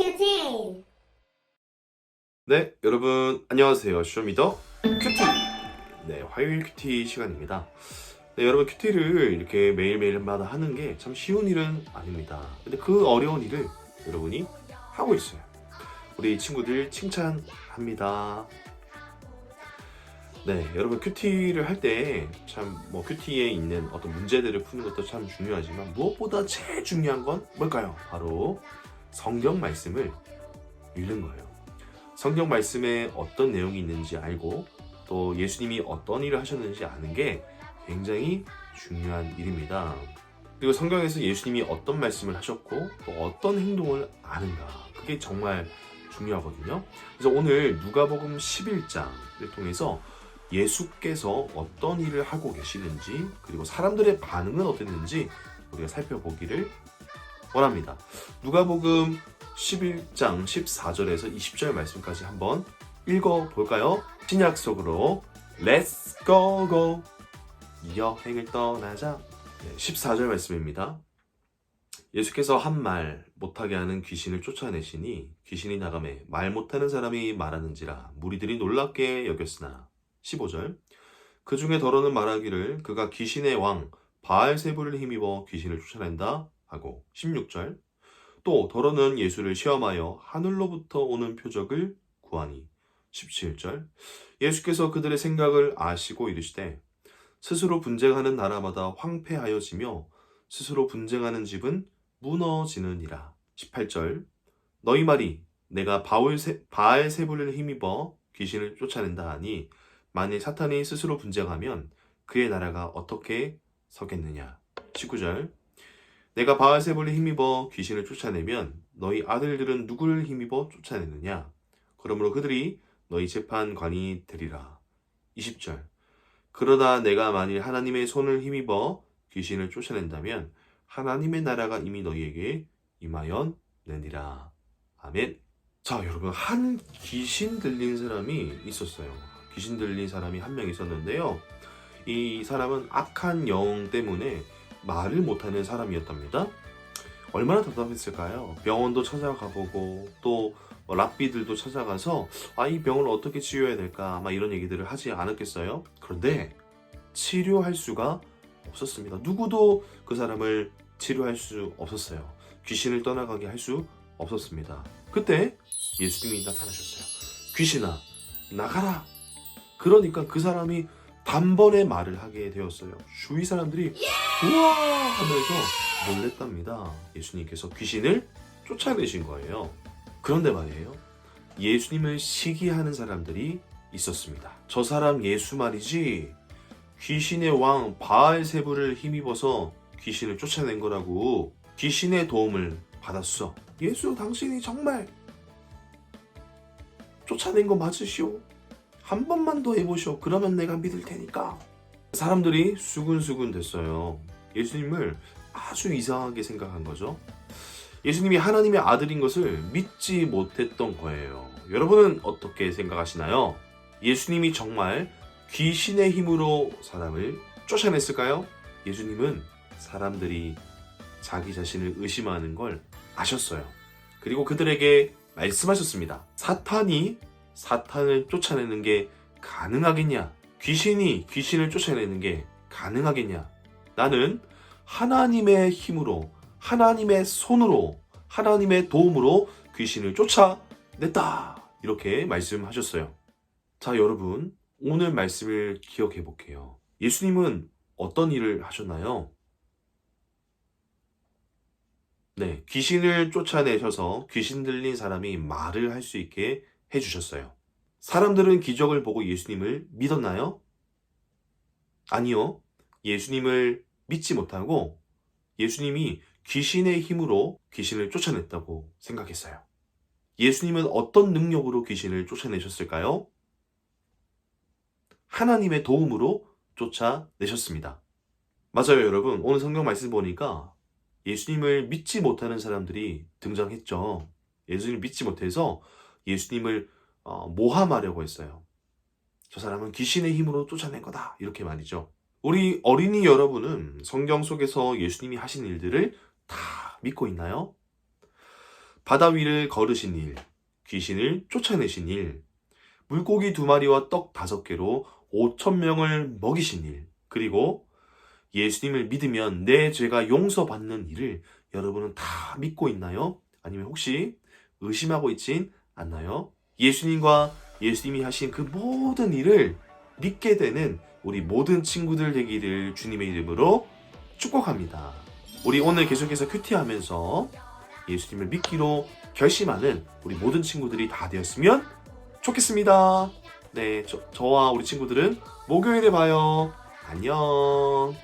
큐티! 네, 여러분 안녕하세요. 쇼미더 큐티. 네, 화요일 큐티 시간입니다. 네, 여러분 큐티를 이렇게 매일매일마다 하는 게 참 쉬운 일은 아닙니다. 근데 그 어려운 일을 여러분이 하고 있어요. 우리 친구들 칭찬합니다. 네, 여러분 큐티를 할 때 참 큐티에 있는 어떤 문제들을 푸는 것도 참 중요하지만 무엇보다 제일 중요한 건 뭘까요? 바로 성경 말씀을 읽는 거예요. 성경 말씀에 어떤 내용이 있는지 알고 또 예수님이 어떤 일을 하셨는지 아는 게 굉장히 중요한 일입니다. 그리고 성경에서 예수님이 어떤 말씀을 하셨고 또 어떤 행동을 아는가, 그게 정말 중요하거든요. 그래서 오늘 누가복음 11장을 통해서 예수께서 어떤 일을 하고 계시는지 그리고 사람들의 반응은 어땠는지 우리가 살펴보기를 원합니다. 누가복음 11장 14절에서 20절 말씀까지 한번 읽어볼까요? 신약 속으로 Let's go go 여행을 떠나자. 14절 말씀입니다. 예수께서 한 말 못하게 하는 귀신을 쫓아내시니 귀신이 나가매 말 못하는 사람이 말하는지라 무리들이 놀랍게 여겼으나 15절 그 중에 더러는 말하기를 그가 귀신의 왕 바알세불을 힘입어 귀신을 쫓아낸다 하고 16절 또 더러는 예수를 시험하여 하늘로부터 오는 표적을 구하니 17절 예수께서 그들의 생각을 아시고 이르시되 스스로 분쟁하는 나라마다 황폐하여지며 스스로 분쟁하는 집은 무너지느니라. 18절 너희 말이 내가 바알세불을 힘입어 귀신을 쫓아낸다 하니 만일 사탄이 스스로 분쟁하면 그의 나라가 어떻게 서겠느냐. 19절 내가 바알세불을 힘입어 귀신을 쫓아내면 너희 아들들은 누구를 힘입어 쫓아내느냐. 그러므로 그들이 너희 재판관이 되리라. 20절 그러나 내가 만일 하나님의 손을 힘입어 귀신을 쫓아낸다면 하나님의 나라가 이미 너희에게 임하였느니라. 아멘. 자, 여러분, 한 귀신 들린 사람이 있었어요. 귀신 들린 사람이 한 명 있었는데요. 이 사람은 악한 영 때문에 말을 못하는 사람이었답니다. 얼마나 답답했을까요? 병원도 찾아가보고 또 랍비들도 찾아가서 이 병을 어떻게 치료해야 될까 이런 얘기들을 하지 않았겠어요? 그런데 치료할 수가 없었습니다. 누구도 그 사람을 치료할 수 없었어요. 귀신을 떠나가게 할 수 없었습니다. 그때 예수님이 나타나셨어요. 귀신아 나가라. 그러니까 그 사람이 단번에 말을 하게 되었어요. 주위 사람들이 우와 하면서 놀랬답니다. 예수님께서 귀신을 쫓아내신 거예요. 그런데 말이에요. 예수님을 시기하는 사람들이 있었습니다. 저 사람 예수 말이지 귀신의 왕 바알세불을 힘입어서 귀신을 쫓아낸 거라고 귀신의 도움을 받았어. 예수 당신이 정말 쫓아낸 거 맞으시오? 한 번만 더 해보시오. 그러면 내가 믿을 테니까. 사람들이 수군수군 됐어요. 예수님을 아주 이상하게 생각한 거죠. 예수님이 하나님의 아들인 것을 믿지 못했던 거예요. 여러분은 어떻게 생각하시나요? 예수님이 정말 귀신의 힘으로 사람을 쫓아냈을까요? 예수님은 사람들이 자기 자신을 의심하는 걸 아셨어요. 그리고 그들에게 말씀하셨습니다. 사탄이 사탄을 쫓아내는 게 가능하겠냐? 귀신이 귀신을 쫓아내는 게 가능하겠냐? 나는 하나님의 힘으로, 하나님의 손으로, 하나님의 도움으로 귀신을 쫓아냈다. 이렇게 말씀하셨어요. 자, 여러분, 오늘 말씀을 기억해 볼게요. 예수님은 어떤 일을 하셨나요? 네, 귀신을 쫓아내셔서 귀신 들린 사람이 말을 할 수 있게 해주셨어요. 사람들은 기적을 보고 예수님을 믿었나요? 아니요. 예수님을 믿지 못하고 예수님이 귀신의 힘으로 귀신을 쫓아냈다고 생각했어요. 예수님은 어떤 능력으로 귀신을 쫓아내셨을까요? 하나님의 도움으로 쫓아내셨습니다. 맞아요, 여러분. 오늘 성경 말씀 보니까 예수님을 믿지 못하는 사람들이 등장했죠. 예수님을 믿지 못해서 예수님을 모함하려고 했어요. 저 사람은 귀신의 힘으로 쫓아낸 거다. 이렇게 말이죠. 우리 어린이 여러분은 성경 속에서 예수님이 하신 일들을 다 믿고 있나요? 바다 위를 걸으신 일, 귀신을 쫓아내신 일, 물고기 2마리와 떡 5개로 5,000명을 먹이신 일, 그리고 예수님을 믿으면 내 죄가 용서받는 일을 여러분은 다 믿고 있나요? 아니면 혹시 의심하고 있진 않나요? 예수님과 예수님이 하신 그 모든 일을 믿게 되는 우리 모든 친구들 되기를 주님의 이름으로 축복합니다. 우리 오늘 계속해서 큐티하면서 예수님을 믿기로 결심하는 우리 모든 친구들이 다 되었으면 좋겠습니다. 네, 저와 우리 친구들은 목요일에 봐요. 안녕.